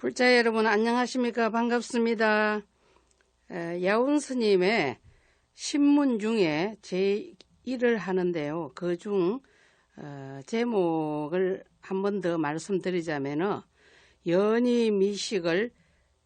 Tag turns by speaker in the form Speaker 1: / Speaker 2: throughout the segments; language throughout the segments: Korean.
Speaker 1: 불자 여러분 안녕하십니까? 반갑습니다. 야운 스님의 신문 중에 제1을 하는데요. 그중 제목을 한 번 더 말씀드리자면 연희 미식을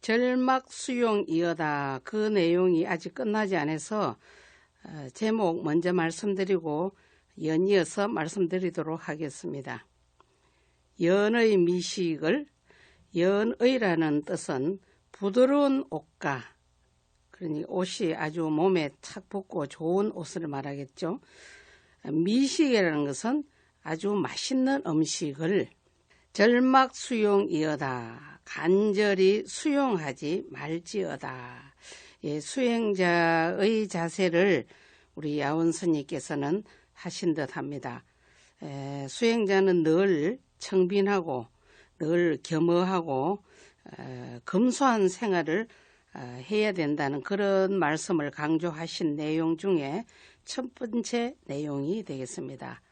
Speaker 1: 절막수용이어다. 그 내용이 아직 끝나지 않아서 제목 먼저 말씀드리고 연이어서 말씀드리도록 하겠습니다. 연의 미식을 연의라는 뜻은 부드러운 옷가, 그러니 옷이 아주 몸에 착 붙고 좋은 옷을 말하겠죠. 미식이라는 것은 아주 맛있는 음식을 절막수용이어다. 간절히 수용하지 말지어다. 수행자의 자세를 우리 야운 스님께서는 하신 듯합니다. 수행자는 늘 청빈하고 늘 겸허하고 검소한 생활을 해야 된다는 그런 말씀을 강조하신 내용 중에 첫 번째 내용이 되겠습니다.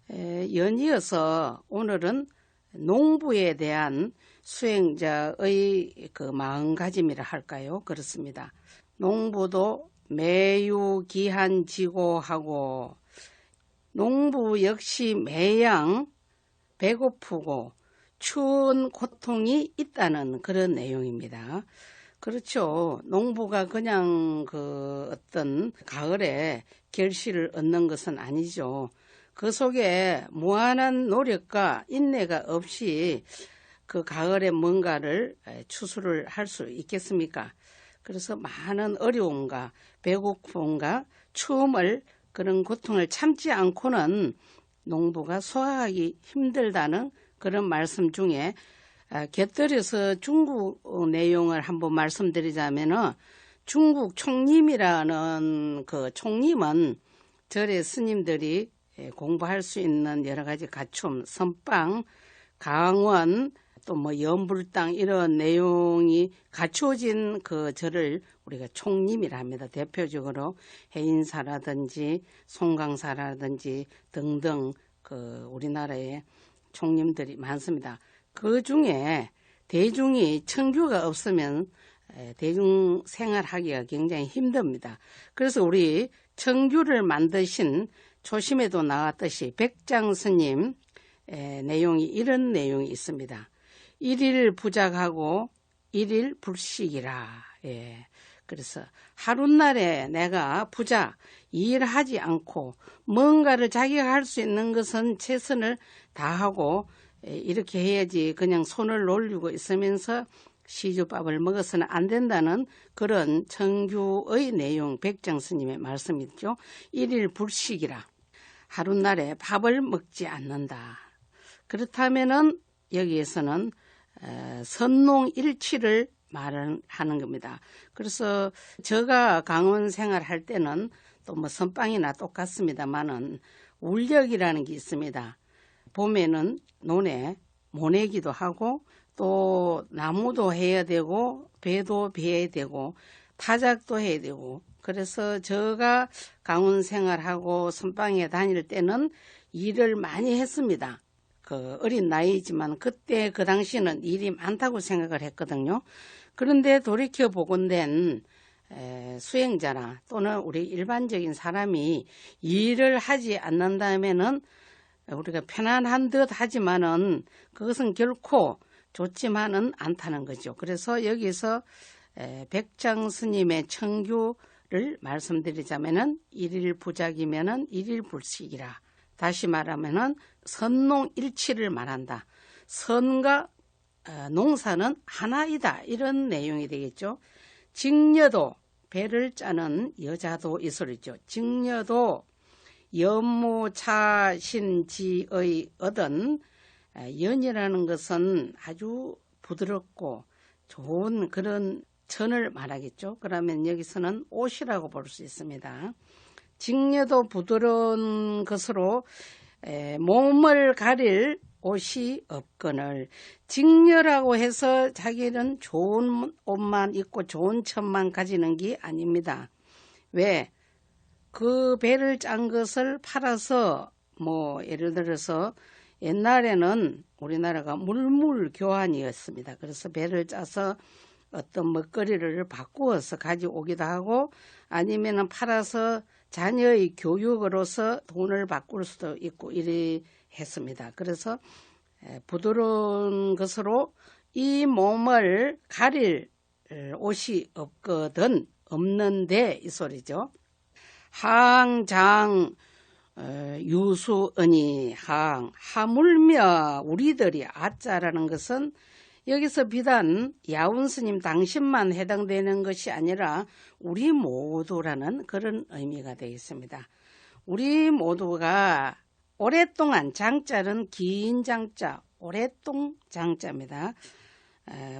Speaker 1: 연이어서 오늘은 농부에 대한 수행자의 그 마음가짐이라 할까요? 그렇습니다. 농부도 매유 기한지고하고 농부 역시 매양 배고프고 추운 고통이 있다는 그런 내용입니다. 그렇죠. 농부가 그냥 어떤 가을에 결실을 얻는 것은 아니죠. 그 속에 무한한 노력과 인내가 없이 그 가을에 뭔가를 추수를 할 수 있겠습니까? 그래서 많은 어려움과 배고픔과 추움을 그런 고통을 참지 않고는 농부가 소화하기 힘들다는 그런 말씀 중에 곁들여서 중국 내용을 한번 말씀드리자면 중국 총림이라는 그 총림은 절의 스님들이 공부할 수 있는 여러 가지 갖춤, 선방, 강원, 또 연불당 이런 내용이 갖추어진 그 절을 우리가 총림이라 합니다. 대표적으로 해인사라든지 송강사라든지 등등 그 우리나라에 총림들이 많습니다. 그 중에 대중이 청규가 없으면 대중 생활하기가 굉장히 힘듭니다. 그래서 우리 청규를 만드신 초심에도 나왔듯이 백장 스님 내용이 이런 내용이 있습니다. 일일 부작하고 일일 불식이라. 그래서 하룻날에 내가 부작 일하지 않고 뭔가를 자기가 할 수 있는 것은 최선을 다하고 이렇게 해야지 그냥 손을 놀리고 있으면서 시주밥을 먹어서는 안 된다는 그런 청규의 내용 백장 스님의 말씀이죠. 일일 불식이라. 하룻날에 밥을 먹지 않는다. 그렇다면은 여기에서는 선농일치를 말하는 겁니다. 그래서 제가 강원 생활할 때는 또 선빵이나 똑같습니다만은 울력이라는 게 있습니다. 봄에는 논에 모내기도 하고 또 나무도 해야 되고 배도 베야 되고 타작도 해야 되고 그래서 제가 강원 생활하고 선빵에 다닐 때는 일을 많이 했습니다. 어린 나이지만 그때 그 당시는 일이 많다고 생각을 했거든요. 그런데 돌이켜 보건된 수행자나 또는 우리 일반적인 사람이 일을 하지 않는다면은 우리가 편안한 듯 하지만은 그것은 결코 좋지만은 않다는 거죠. 그래서 여기서 백장 스님의 청규를 말씀드리자면은 일일 부작이면은 일일 불식이라. 다시 말하면은 선농일치를 말한다. 선과 농사는 하나이다. 이런 내용이 되겠죠. 직녀도 배를 짜는 여자도 이 소리죠. 직녀도 연무차신지의 얻은 연이라는 것은 아주 부드럽고 좋은 그런 천을 말하겠죠. 그러면 여기서는 옷이라고 볼 수 있습니다. 직녀도 부드러운 것으로 몸을 가릴 옷이 없거늘 직녀라고 해서 자기는 좋은 옷만 입고 좋은 천만 가지는 게 아닙니다. 왜? 그 배를 짠 것을 팔아서 예를 들어서 옛날에는 우리나라가 물물교환이었습니다. 그래서 배를 짜서 어떤 먹거리를 바꾸어서 가져오기도 하고 아니면 팔아서 자녀의 교육으로서 돈을 바꿀 수도 있고 이래 했습니다. 그래서 부드러운 것으로 이 몸을 가릴 옷이 없는데 이 소리죠. 항장 유수언이 하물며 우리들이 아짜라는 것은 여기서 비단 야운스님 당신만 해당되는 것이 아니라 우리 모두라는 그런 의미가 되겠습니다. 우리 모두가 오랫동안 장자는 긴 장자 오랫동 장자입니다.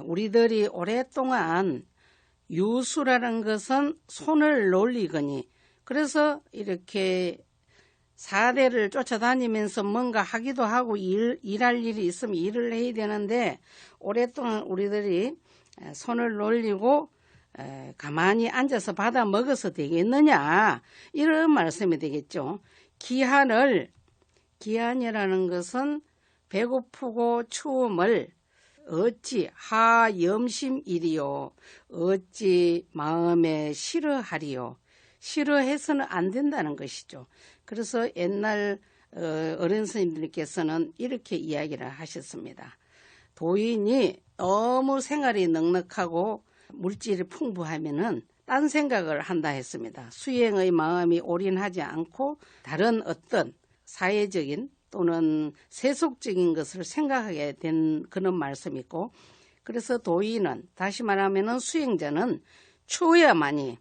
Speaker 1: 우리들이 오랫동안 유수라는 것은 손을 놀리거니 그래서 이렇게 사대를 쫓아다니면서 뭔가 하기도 하고 일할 일이 있으면 일을 해야 되는데 오랫동안 우리들이 손을 놀리고 가만히 앉아서 받아 먹어서 되겠느냐 이런 말씀이 되겠죠. 기한이라는 것은 배고프고 추움을 어찌 하염심이리요 어찌 마음에 싫어하리요. 싫어해서는 안 된다는 것이죠. 그래서 옛날 어른 스님들께서는 이렇게 이야기를 하셨습니다. 도인이 너무 생활이 넉넉하고 물질이 풍부하면은 딴 생각을 한다 했습니다. 수행의 마음이 올인하지 않고 다른 어떤 사회적인 또는 세속적인 것을 생각하게 된 그런 말씀이 있고 그래서 도인은 다시 말하면은 수행자는 추워야만이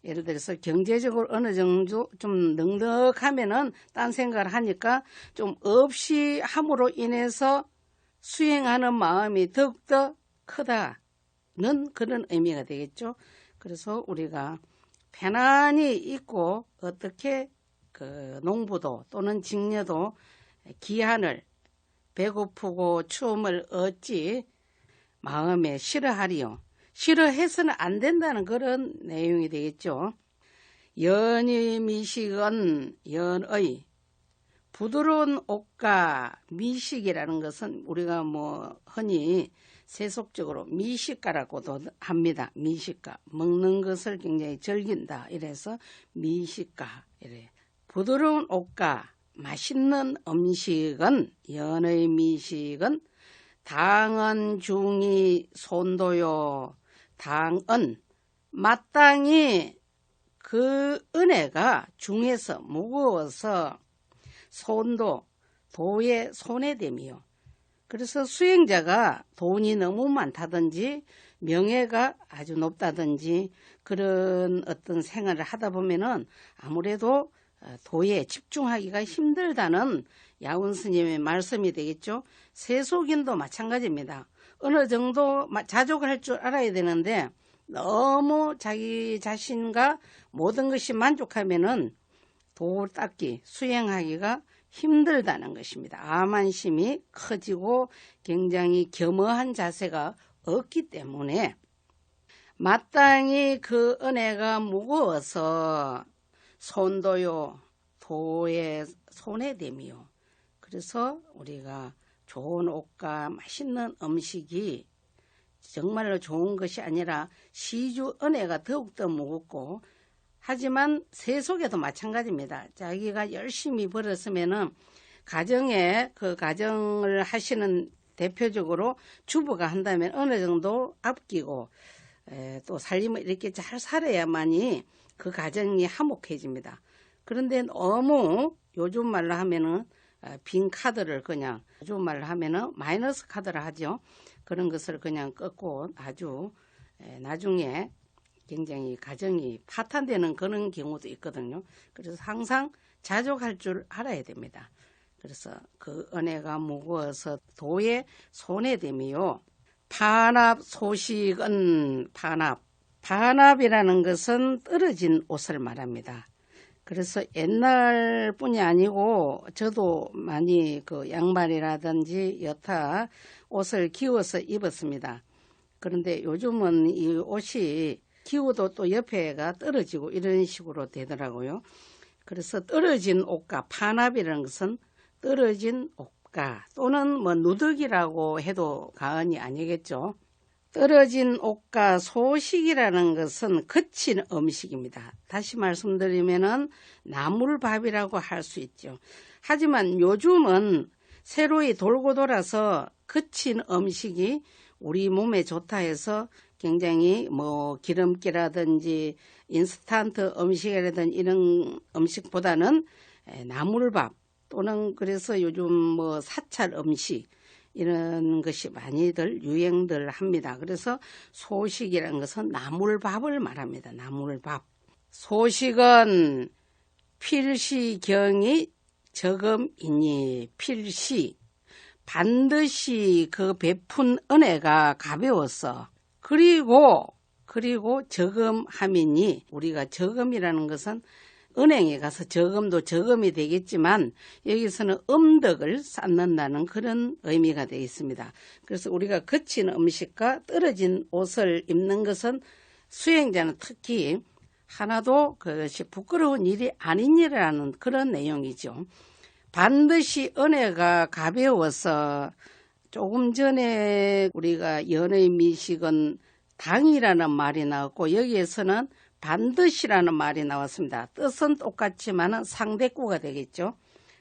Speaker 1: 예를 들어서 경제적으로 어느 정도 좀 넉넉하면은 딴 생각을 하니까 좀 없이 함으로 인해서 수행하는 마음이 더욱더 크다는 그런 의미가 되겠죠. 그래서 우리가 편안히 있고 어떻게 그 농부도 또는 직녀도 기한을 배고프고 추움을 어찌 마음에 싫어하리요. 싫어해서는 안 된다는 그런 내용이 되겠죠. 연의 미식은 연의 부드러운 옷과 미식이라는 것은 우리가 흔히 세속적으로 미식가라고도 합니다. 미식가 먹는 것을 굉장히 즐긴다. 이래서 미식가 이래. 부드러운 옷과 맛있는 음식은 연의 미식은 당은 중이 손도요. 당은 마땅히 그 은혜가 중에서 무거워서 손도 도의 손에 됨이요. 그래서 수행자가 돈이 너무 많다든지 명예가 아주 높다든지 그런 어떤 생활을 하다 보면은 아무래도 도에 집중하기가 힘들다는 야운 스님의 말씀이 되겠죠. 세속인도 마찬가지입니다. 어느 정도 자족을 할 줄 알아야 되는데 너무 자기 자신과 모든 것이 만족하면은 도 닦기, 수행하기가 힘들다는 것입니다. 아만심이 커지고 굉장히 겸허한 자세가 없기 때문에 마땅히 그 은혜가 무거워서 손도요 도의 손에 됨이요. 그래서 우리가 좋은 옷과 맛있는 음식이 정말로 좋은 것이 아니라 시주 은혜가 더욱더 무겁고 하지만 세속에도 마찬가지입니다. 자기가 열심히 벌었으면은 가정에 그 가정을 하시는 대표적으로 주부가 한다면 어느 정도 아끼고 또 살림을 이렇게 잘 살아야만이 그 가정이 화목해집니다. 그런데 너무 요즘 말로 하면은 빈 카드를 그냥 요즘 말로 하면은 마이너스 카드를 하죠. 그런 것을 그냥 끊고 아주 나중에 굉장히 가정이 파탄되는 그런 경우도 있거든요. 그래서 항상 자족할 줄 알아야 됩니다. 그래서 그 은혜가 무거워서 도의 손에 됨이요. 반합 소식은 반합이라는 것은 떨어진 옷을 말합니다. 그래서 옛날뿐이 아니고 저도 많이 그 양말이라든지 여타 옷을 기워서 입었습니다. 그런데 요즘은 이 옷이 기워도 또 옆에가 떨어지고 이런 식으로 되더라고요. 그래서 떨어진 옷과 반합이라는 것은 떨어진 옷 옷가 또는 뭐 누더기라고 해도 과언이 아니겠죠. 떨어진 옷가 소식이라는 것은 거친 음식입니다. 다시 말씀드리면은 나물밥이라고 할 수 있죠. 하지만 요즘은 새로이 돌고 돌아서 거친 음식이 우리 몸에 좋다 해서 굉장히 뭐 기름기라든지 인스턴트 음식이라든지 이런 음식보다는 나물밥 또는 그래서 요즘 뭐 사찰 음식 이런 것이 많이들 유행들 합니다. 그래서 소식이라는 것은 나물밥을 말합니다. 나물밥. 소식은 필시경이 저금이니 필시 반드시 그 베푼 은혜가 가벼워서 그리고 저금함이니 우리가 저금이라는 것은 은행에 가서 저금도 저금이 되겠지만 여기서는 음덕을 쌓는다는 그런 의미가 되어 있습니다. 그래서 우리가 거친 음식과 떨어진 옷을 입는 것은 수행자는 특히 하나도 그것이 부끄러운 일이 아닌 일이라는 그런 내용이죠. 반드시 은혜가 가벼워서 조금 전에 우리가 연의 미식은 당이라는 말이 나왔고 여기에서는 반드시라는 말이 나왔습니다. 뜻은 똑같지만 상대구가 되겠죠.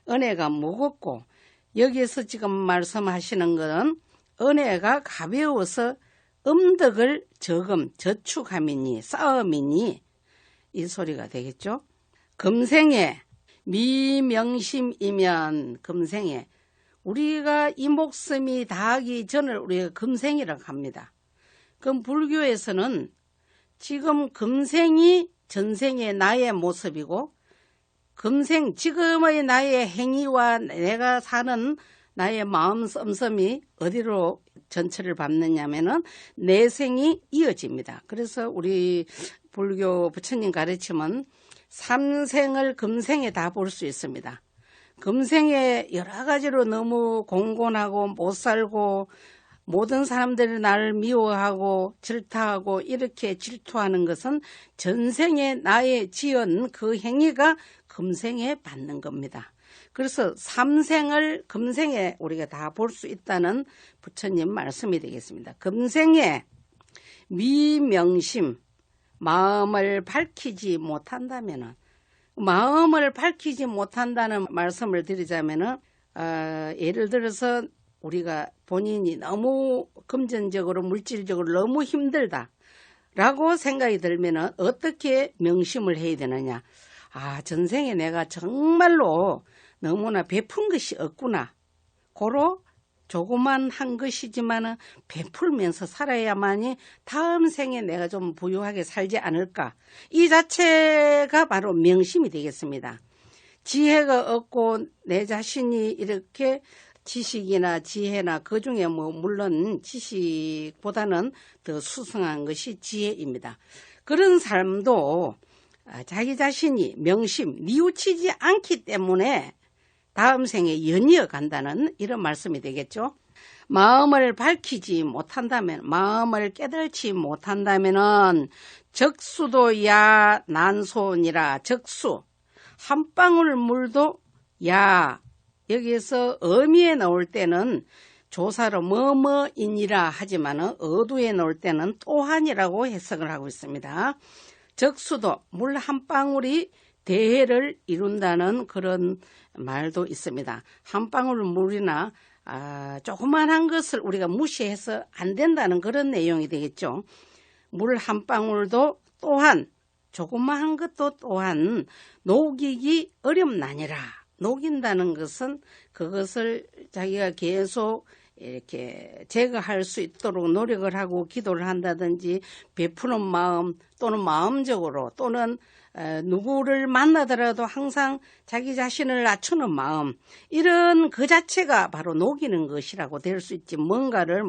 Speaker 1: 은혜가 무겁고 여기에서 지금 말씀하시는 것은 은혜가 가벼워서 음덕을 저축함이니 쌓음이니 이 소리가 되겠죠. 금생에 미명심이면 금생에 우리가 이 목숨이 다하기 전을 우리가 금생이라고 합니다. 그럼 불교에서는 지금 금생이 전생의 나의 모습이고 금생 지금의 나의 행위와 내가 사는 나의 마음 씀씀이 어디로 전체를 밟느냐면은 내생이 이어집니다. 그래서 우리 불교 부처님 가르침은 삼생을 금생에 다 볼 수 있습니다. 금생에 여러 가지로 너무 공곤하고 못 살고 모든 사람들이 나를 미워하고 질타하고 이렇게 질투하는 것은 전생에 나의 지은 그 행위가 금생에 받는 겁니다. 그래서 삼생을 금생에 우리가 다 볼 수 있다는 부처님 말씀이 되겠습니다. 금생에 미명심 마음을 밝히지 못한다면은 마음을 밝히지 못한다는 말씀을 드리자면은 예를 들어서 우리가 본인이 너무 금전적으로 물질적으로 너무 힘들다라고 생각이 들면은 어떻게 명심을 해야 되느냐? 전생에 내가 정말로 너무나 베푼 것이 없구나. 고로 조그만 한 것이지만 베풀면서 살아야만이 다음 생에 내가 좀 부유하게 살지 않을까. 이 자체가 바로 명심이 되겠습니다. 지혜가 없고 내 자신이 이렇게 지식이나 지혜나 그중에 물론 지식보다는 더 수승한 것이 지혜입니다. 그런 사람도 자기 자신이 명심, 뉘우치지 않기 때문에 다음 생에 연이어 간다는 이런 말씀이 되겠죠. 마음을 밝히지 못한다면, 마음을 깨달지 못한다면은 적수도 야 난손이라. 적수, 한 방울 물도 야, 여기에서 어미에 나올 때는 조사로 뭐뭐이니라 하지만 어두에 나올 때는 또한이라고 해석을 하고 있습니다. 적수도 물 한 방울이 대해를 이룬다는 그런 말도 있습니다. 한 방울 물이나 조그만한 것을 우리가 무시해서 안 된다는 그런 내용이 되겠죠. 물 한 방울도 또한 조그마한 것도 또한 녹이기 어렵나니라. 녹인다는 것은 그것을 자기가 계속 이렇게 제거할 수 있도록 노력을 하고 기도를 한다든지 베푸는 마음 또는 마음적으로 또는 누구를 만나더라도 항상 자기 자신을 낮추는 마음, 이런 그 자체가 바로 녹이는 것이라고 될 수 있지, 뭔가를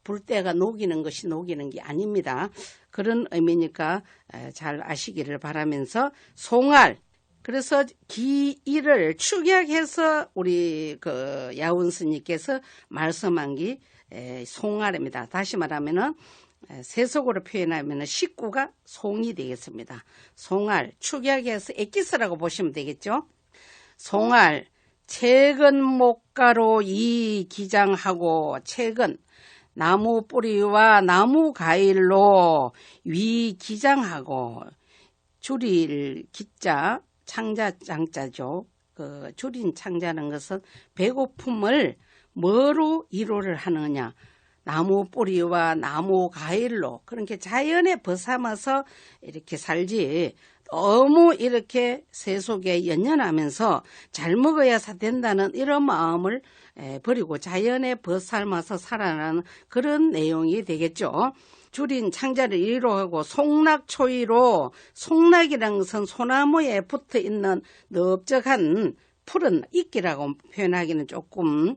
Speaker 1: 불때가 녹이는 것이 녹이는 게 아닙니다. 그런 의미니까 잘 아시기를 바라면서 송알, 그래서 기일을 축약해서 우리 그 야운 스님께서 말씀한 게 송알입니다. 다시 말하면은 세속으로 표현하면 식구가 송이 되겠습니다. 송알, 축약해서 엑기스라고 보시면 되겠죠. 송알, 책은 목가로 이 기장하고 책은 나무 뿌리와 나무 가일로 위 기장하고 줄일 기자 창자 장자죠. 그 줄인 창자는 것은 배고픔을 뭐로 위로를 하느냐. 나무 뿌리와 나무 가일로 그렇게 자연에 벗삼아서 이렇게 살지 너무 이렇게 세속에 연연하면서 잘 먹어야 된다는 이런 마음을 버리고 자연에 벗삼아서 살아가는 그런 내용이 되겠죠. 줄인 창자를 위로하고 송락초이로 송락이라는 것은 소나무에 붙어있는 넓적한 푸른 이끼라고 표현하기는 조금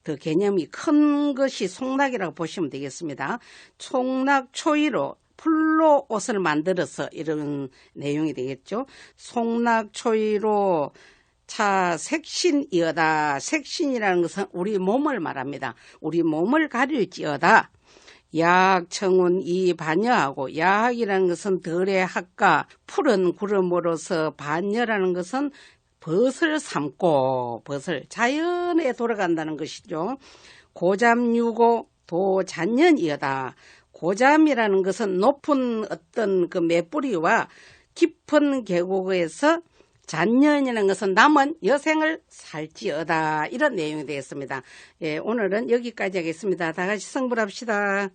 Speaker 1: 더 개념이 큰 것이 송락이라고 보시면 되겠습니다. 송락초이로 풀로 옷을 만들어서 이런 내용이 되겠죠. 송락초이로 차 색신이어다. 색신이라는 것은 우리 몸을 말합니다. 우리 몸을 가릴지어다. 야학 청운 이 반여하고 야학이라는 것은 덜의 학과 푸른 구름으로서 반여라는 것은 벗을 삼고 벗을 자연에 돌아간다는 것이죠. 고잠유고 도잔연이여다. 고잠이라는 것은 높은 어떤 그 매뿌리와 깊은 계곡에서 잔년이라는 것은 남은 여생을 살지어다. 이런 내용이 되겠습니다. 예, 오늘은 여기까지 하겠습니다. 다 같이 성불합시다.